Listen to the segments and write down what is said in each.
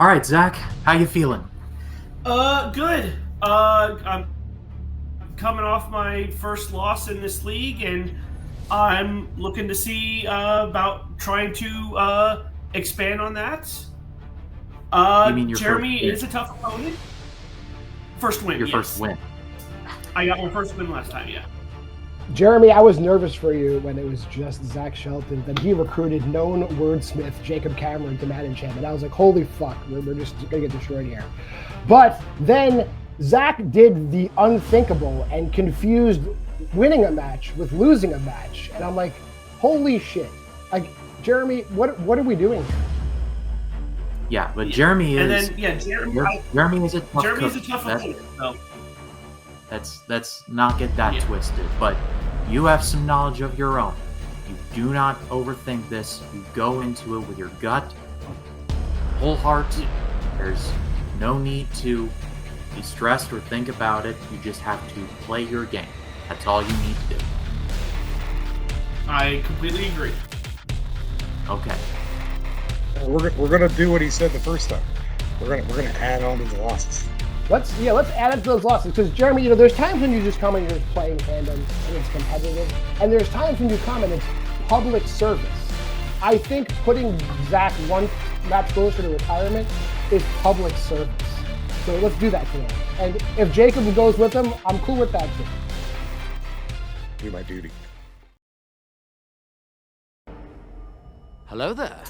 All right, Zach, how you feeling? Good. I'm coming off my first loss in this league, and I'm looking to see about trying to expand on that. You mean your first Jeremy win? is a tough opponent. First win, Your first yes. win. I got my first win last time, yeah. Jeremy, I was nervous for you when it was just Zach Shelton. Then he recruited known wordsmith Jacob Cameron to Mad Enchantment. I was like, holy fuck, we're just going to get destroyed here. But then Zach did the unthinkable and confused winning a match with losing a match. And I'm like, holy shit. Like, Jeremy, what are we doing here? Yeah, but Jeremy is. And then, yeah, Jeremy is a tough Jeremy's a cookie. tough opponent. So. Let's not get that twisted. But you have some knowledge of your own. You do not overthink this. You go into it with your gut, whole heart. There's no need to be stressed or think about it. You just have to play your game. That's all you need to do. I completely agree. Okay. We're gonna do what he said the first time. We're gonna add on to the losses. Let's add it to those losses, because Jeremy, there's times when you just come and you're just playing Fandom and it's competitive, and there's times when you come and it's public service. I think putting Zach one match closer to retirement is public service. So let's do that today. And if Jacob goes with him, I'm cool with that too. Do my duty. Hello there.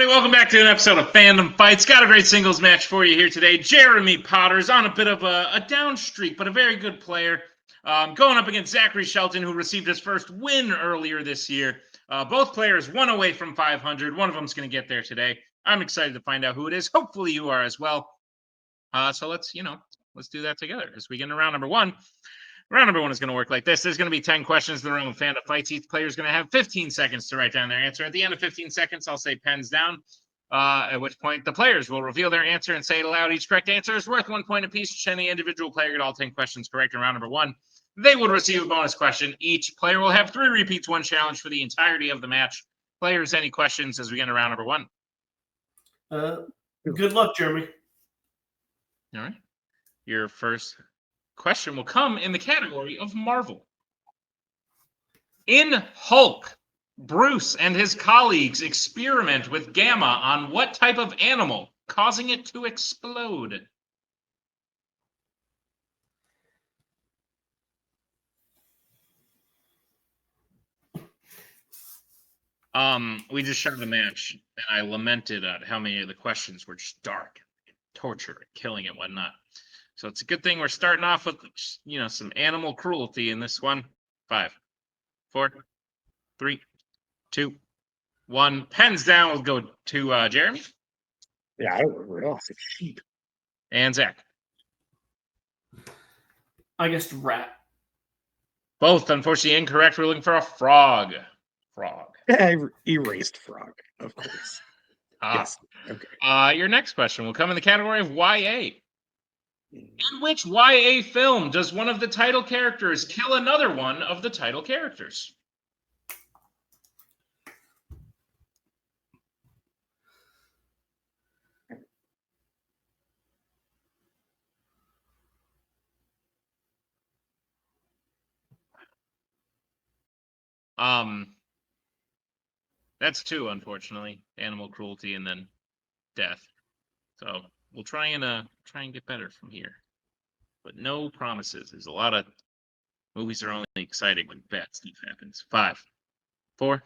Welcome back to an episode of Fandom Fights. Got a great singles match for you here today. Jeremy Potter's on a bit of a down streak, but a very good player. Going up against Zachary Shelton, who received his first win earlier this year. Both players one away from 500. One of them's going to get there today. I'm excited to find out who it is. Hopefully you are as well. So let's do that together as we get into round number one. Round number one is going to work like this. There's going to be 10 questions in the room of Fandom Fights. Each player is going to have 15 seconds to write down their answer. At the end of 15 seconds, I'll say pens down, at which point the players will reveal their answer and say it aloud. Each correct answer is worth 1 point apiece. Should any individual player get all 10 questions correct in round number one, they will receive a bonus question. Each player will have 3 repeats, 1 challenge for the entirety of the match. Players, any questions as we get into round number one? Good luck, Jeremy. All right. Your first question will come in the category of Marvel. In Hulk, Bruce and his colleagues experiment with Gamma on what type of animal, causing it to explode? We just shot a match, and I lamented at how many of the questions were just dark, torture, killing and whatnot. So it's a good thing we're starting off with, some animal cruelty in this one. 5, 4, 3, 2, 1. Pens down. We'll go to Jeremy. Yeah, I don't remember it all. It's sheep. And Zach. I guessed rat. Both, unfortunately, incorrect. We're looking for a frog. Frog. I erased frog, of course. Yes. Okay. Your next question will come in the category of YA. In which YA film does one of the title characters kill another one of the title characters? That's 2, unfortunately. Animal cruelty and then death. So we'll try and get better from here. But no promises. There's a lot of movies are only exciting when bad stuff happens. 5, 4,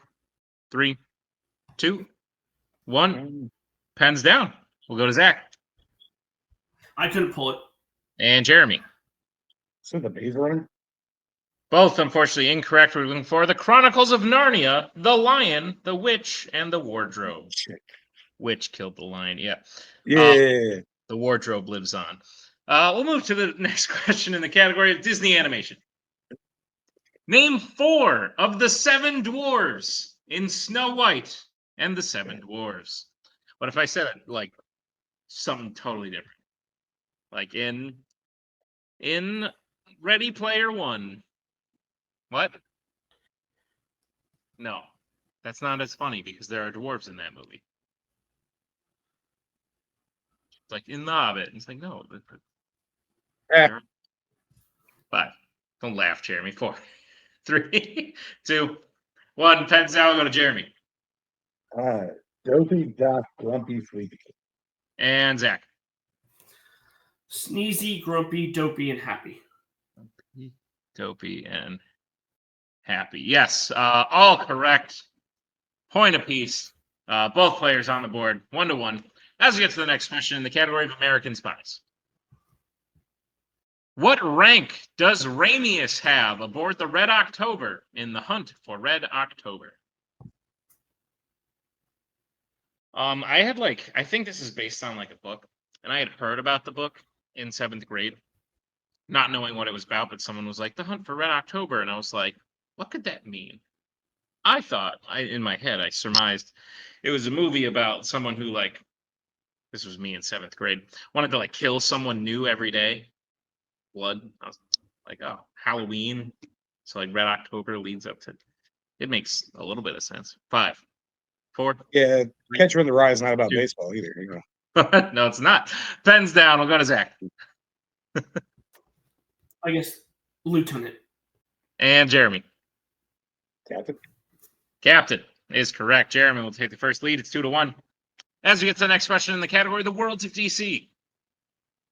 3, 2, 1. Pens down. We'll go to Zach. I couldn't pull it. And Jeremy. So the Maze Runner? Both, unfortunately, incorrect. We're looking for The Chronicles of Narnia, The Lion, The Witch, and The Wardrobe. Shit. Witch killed the lion, yeah. Yeah. The wardrobe lives on. We'll move to the next question in the category of Disney animation. Name 4 of the 7 dwarves in Snow White and the 7 dwarves. What if I said it like something totally different? Like in Ready Player One. What? No, that's not as funny because there are dwarves in that movie. It's like in The Hobbit. It's like, no. Eh. 5. Don't laugh, Jeremy. 4, 3, 2, 1. Pens down. Go to Jeremy. Dopey, Doc, Grumpy, Sleepy. And Zach. Sneezy, grumpy, dopey, and happy. Dopey and happy. Yes, all correct. Point apiece. Both players on the board, 1-1. As we get to the next question in the category of American Spies. What rank does Ramius have aboard the Red October in the hunt for Red October? I think this is based on like a book, and I had heard about the book in 7th grade, not knowing what it was about, but someone was like, The Hunt for Red October, and I was like, what could that mean? I thought, in my head, I surmised it was a movie about someone who, like, this was me in 7th grade, wanted to, like, kill someone new every day. Blood. I was like, oh, Halloween. So, like, Red October leads up to, it makes a little bit of sense. 5, 4. Yeah, 3, Catcher in the Rye is not about 2. baseball either. You know. No, it's not. Pens down. We'll go to Zach. I guess Lieutenant. And Jeremy. Captain. Captain is correct. Jeremy will take the first lead. It's 2-1. As we get to the next question in the category, the Worlds of DC.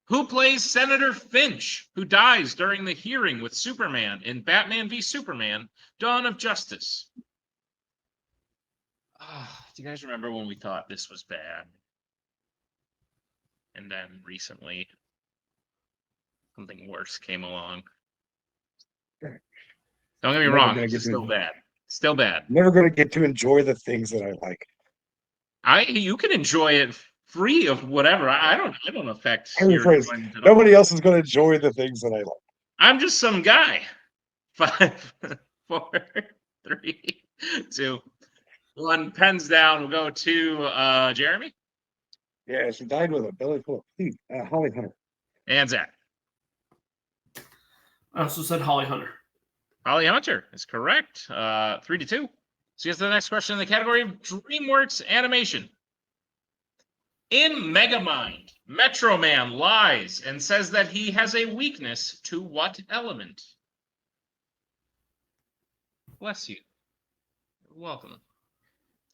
Who plays Senator Finch, who dies during the hearing with Superman in Batman v Superman, Dawn of Justice? Do you guys remember when we thought this was bad? And then recently, something worse came along. Don't get me wrong, it's just still bad. Still bad. Never going to get to enjoy the things that I like. You can enjoy it free of whatever. I don't affect I your rephrase. enjoyment at all. Nobody else is going to enjoy the things that I like. I'm just some guy. 5, 4, 3, 2, 1. Pens down. We'll go to Jeremy. Yeah, she died with a belly full of teeth. Holly Hunter. And Zach. I also said Holly Hunter. Holly Hunter is correct. 3-2. So here's the next question in the category of DreamWorks animation. In Megamind, Metro Man lies and says that he has a weakness to what element? Bless you. You're welcome.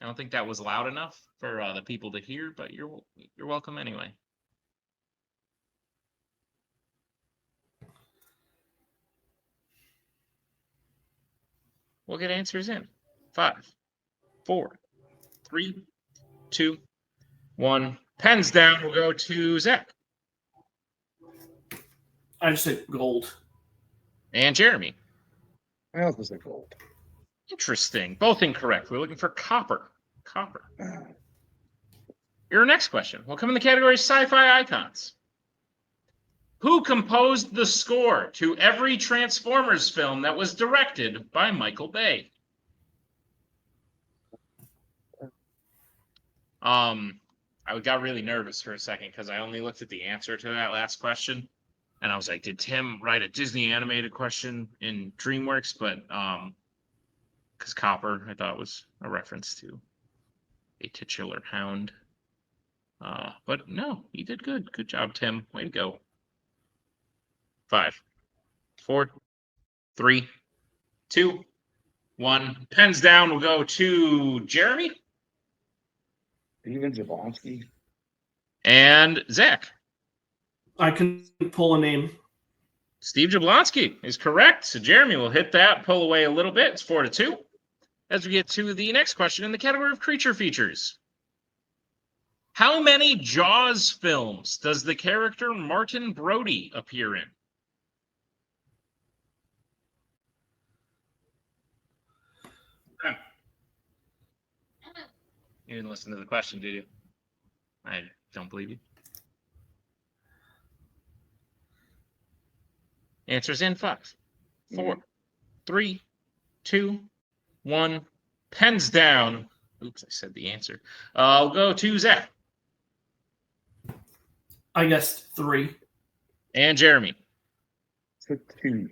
I don't think that was loud enough for the people to hear, but you're welcome anyway. We'll get answers in. 5, 4, 3, 2, 1. Pens down. We'll go to Zach. I just said gold. And Jeremy. I also said gold. Interesting. Both incorrect. We're looking for copper. Copper. Your next question will come in the category sci-fi icons. Who composed the score to every Transformers film that was directed by Michael Bay? I got really nervous for a second because I only looked at the answer to that last question, and I was like, did Tim write a Disney animated question in DreamWorks? But because Copper, I thought was a reference to a titular hound. But no, he did good. Good job, Tim. Way to go. 5, 4, 3, 2, 1. Pens down. We'll go to Jeremy. Steven Jablonsky. And Zach. I can pull a name. Steve Jablonsky is correct. So Jeremy will hit that, pull away a little bit. It's 4-2. as we get to the next question in the category of creature features. How many Jaws films does the character Martin Brody appear in? You didn't listen to the question, did you? I don't believe you. Answers in 5, 4, 3, 2, 1. Pens down. Oops, I said the answer. I'll go to Zach. I guessed 3. And Jeremy. 2.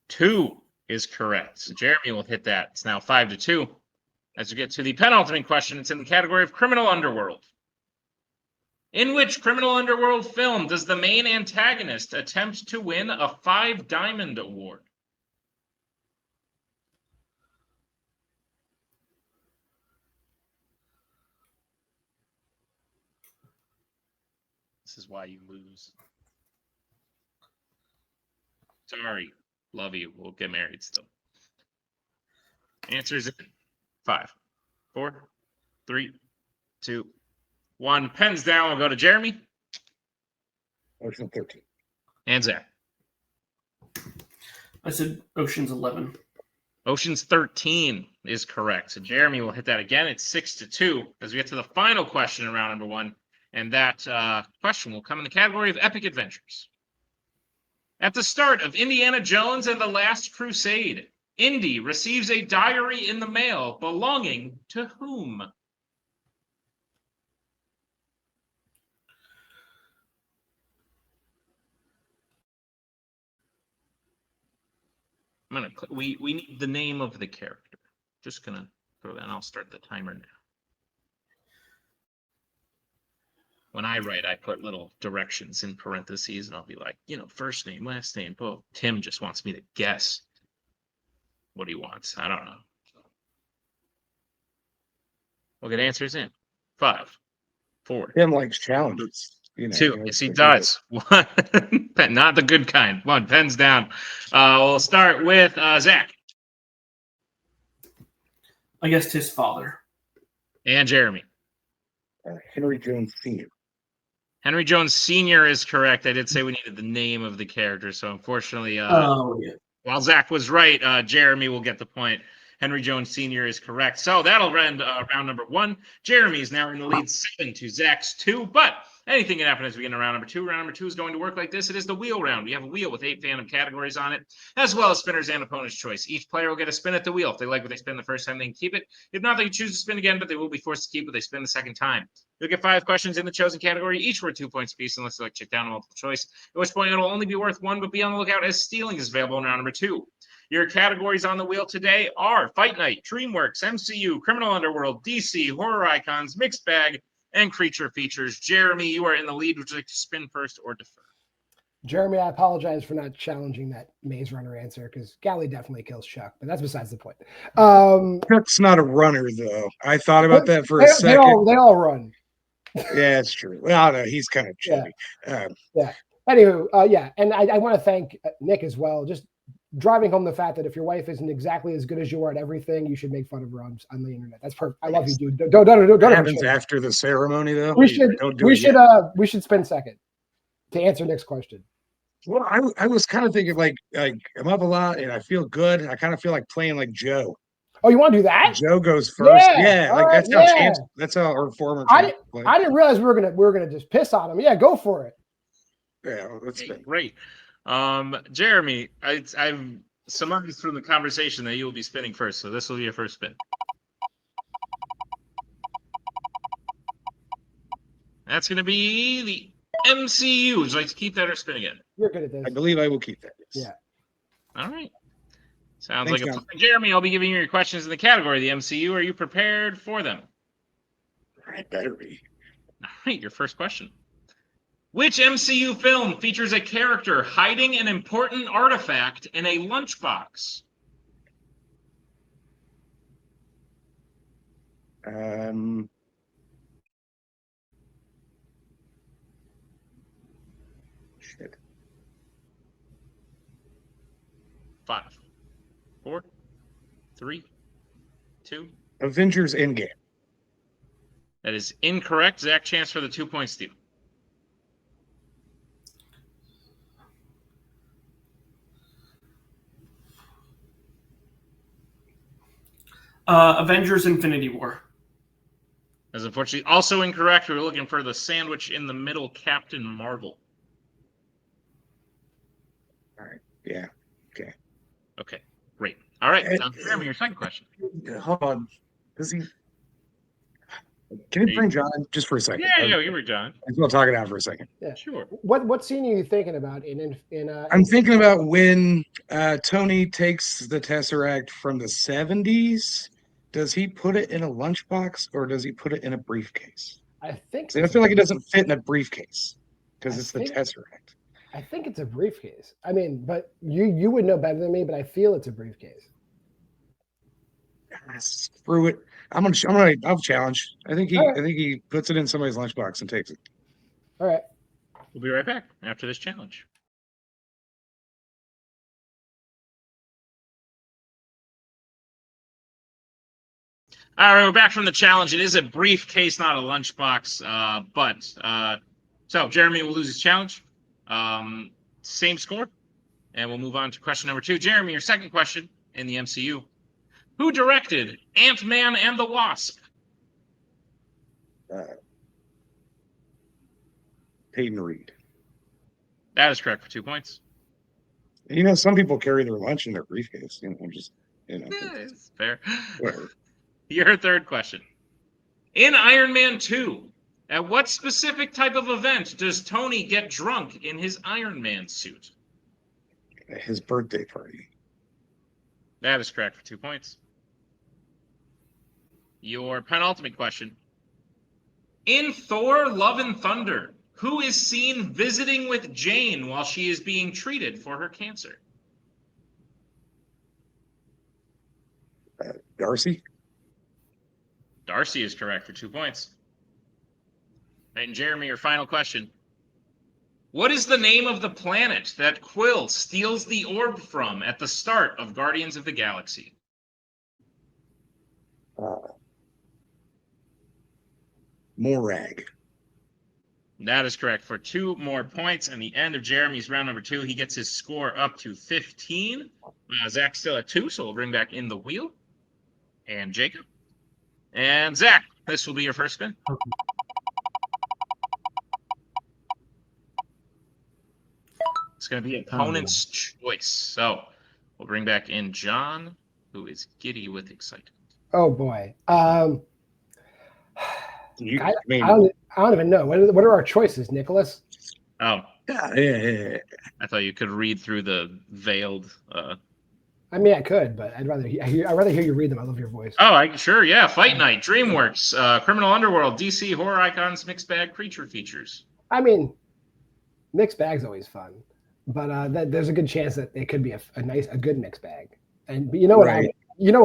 2 is correct. So Jeremy will hit that. It's now 5-2. As we get to the penultimate question, it's in the category of criminal underworld. In which criminal underworld film does the main antagonist attempt to win a 5 Diamond Award? This is why you lose. Sorry. Love you. We'll get married still. Answers in 5, 4, 3, 2, 1. Pens down. We'll go to Jeremy. Ocean 13. And Zach. I said Ocean's 11. Ocean's 13 is correct. So Jeremy will hit that again. It's 6-2 as we get to the final question in round number 1. And that question will come in the category of epic adventures. At the start of Indiana Jones and the Last Crusade, Indy receives a diary in the mail belonging to whom? We need the name of the character. Just gonna throw that. And I'll start the timer now. When I write, I put little directions in parentheses, and I'll be like, first name, last name. Oh, Tim just wants me to guess what he wants. I don't know. We'll get answers in 5, 4. Tim likes challenges. 2. Yes, he does. 1. Not the good kind. 1. Pens down. We'll start with Zach. I guessed his father. And Jeremy. Henry Jones Sr. Henry Jones Sr. is correct. I did say we needed the name of the character, so unfortunately, while Zach was right, Jeremy will get the point. Henry Jones Sr. is correct. So that'll end round number 1. Jeremy's now in the lead 7 to Zach's 2, but anything can happen as we get into round number 2. Round number 2 is going to work like this. It is the wheel round. We have a wheel with 8 fandom categories on it, as well as spinners and opponent's choice. Each player will get a spin at the wheel. If they like what they spin the first time, they can keep it. If not, they can choose to spin again, but they will be forced to keep what they spin the second time. You'll get 5 questions in the chosen category, each worth 2 points apiece, unless you like check down a multiple choice, at which point it will only be worth 1, but be on the lookout as stealing is available in round number 2. Your categories on the wheel today are Fight Night, DreamWorks, MCU, Criminal Underworld, DC, Horror Icons, Mixed Bag, and Creature Features. Jeremy, you are in the lead. Would you like to spin first or defer? Jeremy, I apologize for not challenging that Maze Runner answer because Galley definitely kills Chuck, but that's besides the point. Chuck's not a runner, though. I thought about that for a second. They all run. Yeah, it's true. Well, no, he's kind of chubby. Yeah. Anywho, yeah, and I want to thank Nick as well. Just driving home the fact that if your wife isn't exactly as good as you are at everything, you should make fun of her on the internet. That's perfect. I love you, dude. Don't What happens after the ceremony, though? We should spend second to answer Nick's question. Well, I was kind of thinking like I'm up a lot and I feel good. I kind of feel like playing like Joe. Oh, you want to do that? Joe goes first. Yeah, like right, that's how our former. I didn't realize we were gonna just piss on him. Yeah, go for it. Yeah, that's great. Jeremy, I've surmised from the conversation that you will be spinning first, so this will be your first spin. That's going to be the MCU. Would you like to keep that or spin again? You're good at this. I believe I will keep that. Yes. Yeah. All right. Sounds Thanks, like a John. plan. Jeremy, I'll be giving you your questions in the category of the MCU. Are you prepared for them? I better be. All right, your first question. Which MCU film features a character hiding an important artifact in a lunchbox? Shit. 5, 4, 3, 2. Avengers Endgame. That is incorrect. Zach, chance for the 2-point steal. Avengers Infinity War. That's unfortunately also incorrect. We were looking for the sandwich in the middle, Captain Marvel. All right. Yeah. Okay. Okay, great. All right, Jeremy, your second question. Hold on. Does he? Can you bring John in just for a second? Yeah, you were John. I'm still talking out for a second. Yeah. Sure. What scene are you thinking about I'm thinking about when Tony takes the Tesseract from the 70s. Does he put it in a lunchbox or does he put it in a briefcase? I think See, I feel like it doesn't fit in a briefcase because it's the Tesseract. I think it's a briefcase. I mean, but you would know better than me, but I feel it's a briefcase. Screw it. I'll challenge. I think he puts it in somebody's lunchbox and takes it. All right. We'll be right back after this challenge. All right, we're back from the challenge. It is a briefcase, not a lunchbox. So Jeremy will lose his challenge. Same score. And we'll move on to question number 2. Jeremy, your second question in the MCU. Who directed Ant-Man and the Wasp? Peyton Reed. That is correct for 2 points. You know, some people carry their lunch in their briefcase. It's fair. Whatever. Your third question. In Iron Man 2, at what specific type of event does Tony get drunk in his Iron Man suit? His birthday party. That is correct for 2 points. Your penultimate question. In Thor, Love and Thunder, who is seen visiting with Jane while she is being treated for her cancer? Darcy? Darcy is correct for 2 points. And Jeremy, your final question. What is the name of the planet that Quill steals the orb from at the start of Guardians of the Galaxy? Morag. That is correct for 2 more points. And the end of Jeremy's round number 2, he gets his score up to 15. Zach's still at 2, so we'll bring back in the wheel. And Jacob. And Zach, this will be your first spin. Okay. It's going to be opponent's choice. So we'll bring back in John, who is giddy with excitement. Oh boy. I don't even know. What are our choices, Nicholas? Oh. Yeah. I thought you could read through the veiled. I mean, I could, but I'd rather hear you read them. I love your voice. Oh, sure, yeah. Fight Night, DreamWorks, Criminal Underworld, DC, Horror Icons, Mixed Bag, Creature Features. I mean, mixed bag's always fun, but there's a good chance that it could be a good mixed bag. And you know what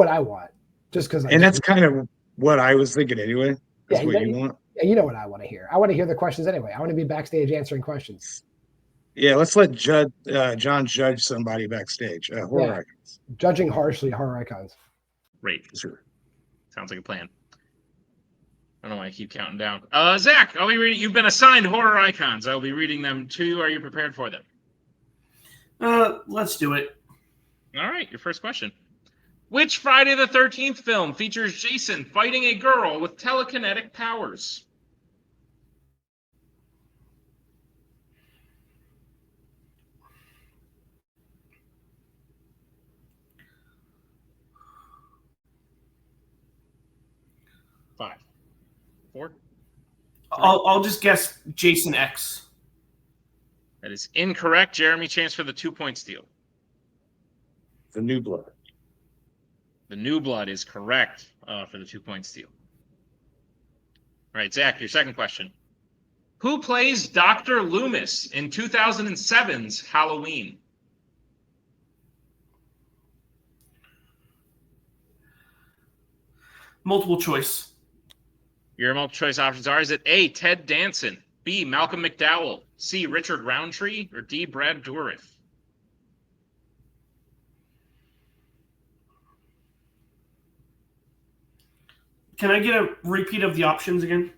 I want, just because. And that's kind of what I was thinking anyway. That's what you want. Yeah, you know what I want to hear. I want to hear the questions anyway. I want to be backstage answering questions. Yeah, let's let John judge somebody backstage. Horror Icons. Judging harshly, Horror Icons. Great. Sure. Sounds like a plan. I don't know why I keep counting down. Zach, I'll be reading. You've been assigned Horror Icons. I'll be reading them to you. Are you prepared for them? Let's do it. All right, your first question. Which Friday the 13th film features Jason fighting a girl with telekinetic powers? Five, 4. I'll just guess Jason X. That is incorrect. Jeremy, chance for the 2-point steal. The New Blood. The New Blood is correct for the 2-point steal. All right, Zach, your second question. Who plays Dr. Loomis in 2007's Halloween? Multiple choice. Your multiple choice options are, is it A, Ted Danson, B, Malcolm McDowell, C, Richard Roundtree, or D, Brad Dourif? Can I get a repeat of the options again?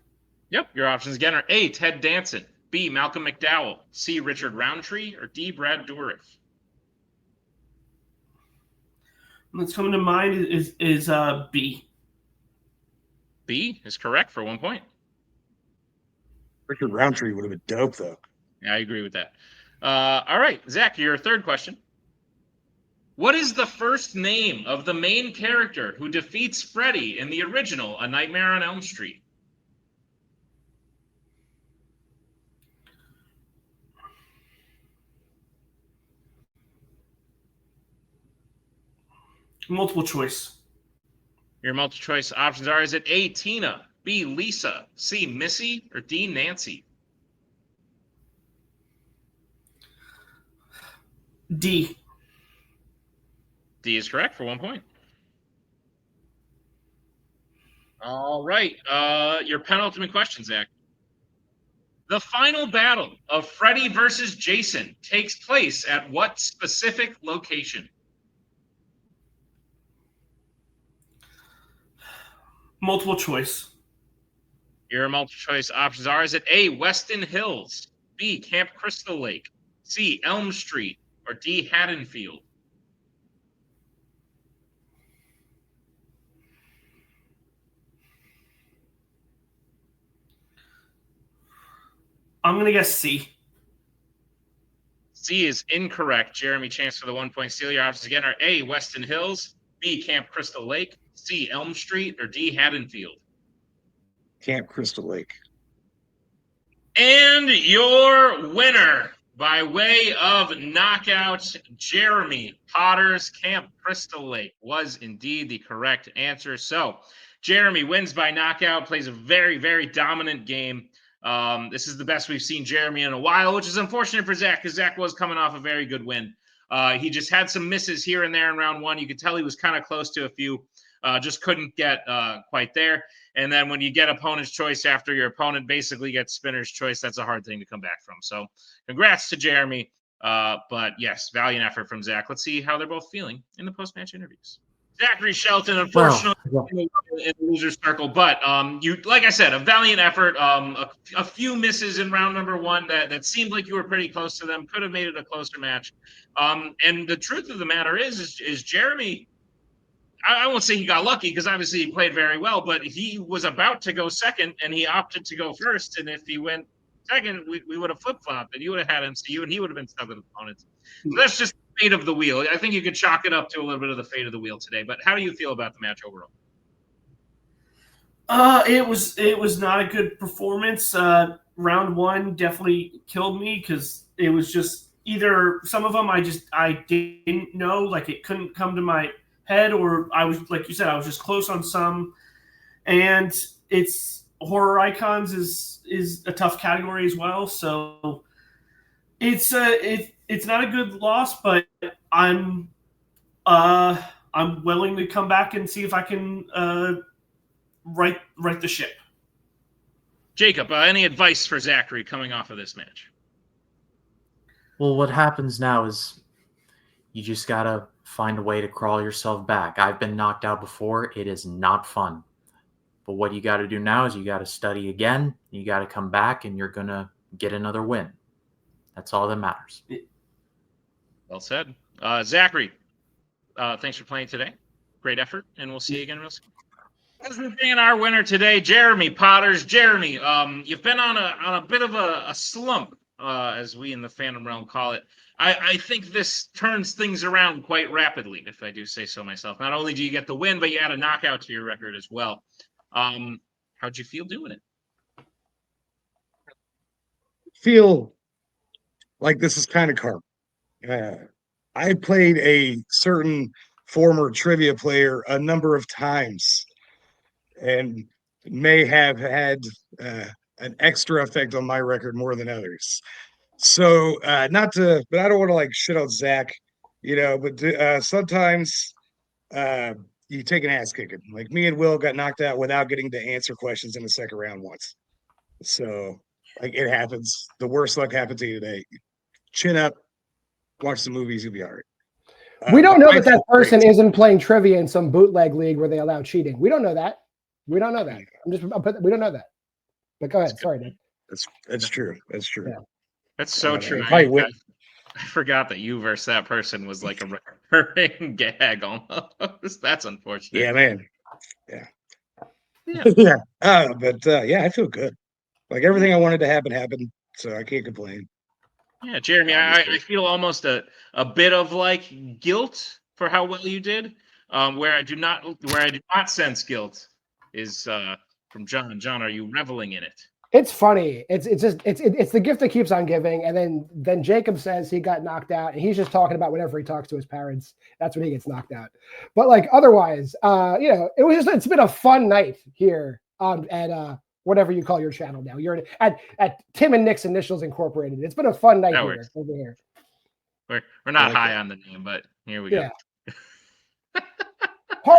Yep. Your options again are A, Ted Danson, B, Malcolm McDowell, C, Richard Roundtree, or D, Brad Dourif. What's coming to mind is B. B is correct for 1 point. Richard Roundtree would have been dope, though. Yeah, I agree with that. All right, Zach, your third question. What is the first name of the main character who defeats Freddy in the original A Nightmare on Elm Street? Multiple choice. Your multiple choice options are, is it A, Tina, B, Lisa, C, Missy, or D, Nancy? D. D is correct for 1 point. All right. Your penultimate question, Zach. The final battle of Freddy versus Jason takes place at what specific location? Multiple choice. Your multiple choice options are, is it A, Weston Hills, B, Camp Crystal Lake, C, Elm Street, or D, Haddonfield? I'm going to guess C. C is incorrect. Jeremy, chance for the 1 point steal. Your options again are A, Weston Hills, B, Camp Crystal Lake, C, Elm Street, or D, Haddonfield. Camp Crystal Lake. And your winner by way of knockout, Jeremy Potter's Camp Crystal Lake was indeed the correct answer. So Jeremy wins by knockout, plays a very, very dominant game. This is the best we've seen Jeremy in a while, which is unfortunate for Zach because Zach was coming off a very good win. He just had some misses here and there in round one. You could tell he was kind of close to a few, just couldn't get quite there. And then when you get opponent's choice after your opponent basically gets spinner's choice, that's a hard thing to come back from. So congrats to Jeremy. But yes, valiant effort from Zach. Let's see how they're both feeling in the post-match interviews. Zachary Shelton, unfortunately, in the loser circle, but you, like I said, a valiant effort. A few misses in round number one that seemed like you were pretty close to them. Could have made it a closer match. And the truth of the matter is Jeremy. I won't say he got lucky because obviously he played very well, but he was about to go second and he opted to go first. And if he went second, we would have flip-flopped and you would have had MCU and he would have been stuck with opponents. So that's just the fate of the wheel. I think you could chalk it up to a little bit of the fate of the wheel today. But how do you feel about the match overall? It was not a good performance. Round one definitely killed me because it was just either some of them I didn't know, like it couldn't come to my head, or I was, like you said, I was just close on some. And it's horror icons is a tough category as well. So it's not a good loss, but I'm willing to come back and see if I can right the ship. Jacob, any advice for Zachary coming off of this match? Well, what happens now is you just gotta find a way to crawl yourself back. I've been knocked out before. It is not fun. But what you got to do now is you got to study again. You got to come back, and you're going to get another win. That's all that matters. Well said. Zachary, thanks for playing today. Great effort, and we'll see you again real soon. As we're bringing our winner today, Jeremy Potters. Jeremy, you've been on a bit of a slump, as we in the fandom realm call it. I think this turns things around quite rapidly, if I do say so myself. Not only do you get the win, but you add a knockout to your record as well. How'd you feel doing it? Feel like this is kind of karma. I played a certain former trivia player a number of times and may have had an extra effect on my record more than others. So but I don't want to like shit on Zach, but sometimes you take an ass kicking. Like me and Will got knocked out without getting to answer questions in the second round once. So like it happens. The worst luck happened to you today. Chin up, watch the movies, you'll be all right. We don't know that person isn't playing trivia in some bootleg league where they allow cheating. We don't know that. We don't know that. We don't know that. But go ahead. Sorry, Nick. That's true. That's true. Yeah. That's so true. If I win, I forgot that you versus that person was like a recurring gag almost. That's unfortunate. yeah, man. Yeah. Yeah. Yeah. But yeah, I feel good. Like everything I wanted to happen happened, so I can't complain. Yeah, Jeremy, I feel almost a bit of like guilt for how well you did. Where I do not sense guilt is from John. John, are you reveling in it? It's funny. It's the gift that keeps on giving. And then Jacob says he got knocked out, and he's just talking about whenever he talks to his parents. That's when he gets knocked out. But like otherwise, it's been a fun night here at whatever you call your channel now. You're at Tim and Nick's Initials Incorporated. It's been a fun night over here. We're not high on the name, but here we go.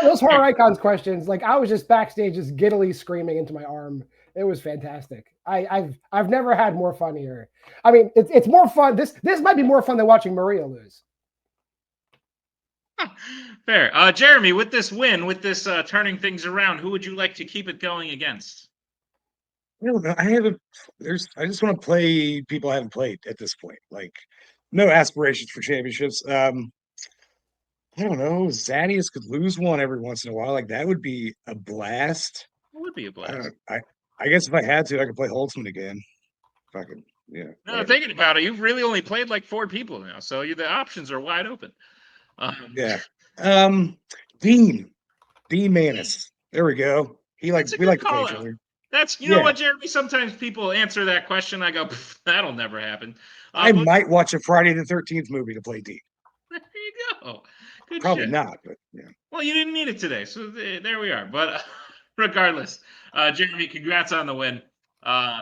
Those horror icons questions, like I was just backstage, just giddily screaming into my arm. It was fantastic. I've never had more fun here. I mean, it's more fun. This might be more fun than watching Maria lose. Fair. Jeremy, with this win, with this turning things around, who would you like to keep it going against? I don't know. I just want to play people I haven't played at this point. Like, no aspirations for championships. I don't know. Zadius could lose one every once in a while. Like that would be a blast. It would be a blast. I guess if I had to, I could play Holtzman again. If I could, yeah. No, thinking about it, you've really only played like 4 people now, so the options are wide open. Yeah. Dean Manis. There we go. We like to play each other. That's you know what, Jeremy. Sometimes people answer that question. I go, that'll never happen. I might watch a Friday the 13th movie to play Dean. There you go. Good Probably shit. not, but yeah. Well, you didn't need it today, so there we are. But regardless, Jeremy, congrats on the win.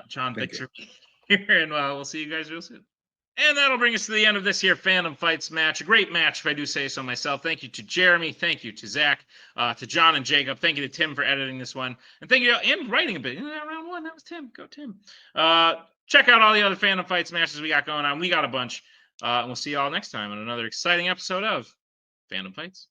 John, thanks for being here, and we'll see you guys real soon. And that'll bring us to the end of this here Fandom Fights match. A great match, if I do say so myself. Thank you to Jeremy. Thank you to Zach, to John and Jacob. Thank you to Tim for editing this one. And thank you and writing a bit. Round 1, that was Tim. Go, Tim. Check out all the other Fandom Fights matches we got going on. We got a bunch. And we'll see you all next time on another exciting episode of Fandom Fights.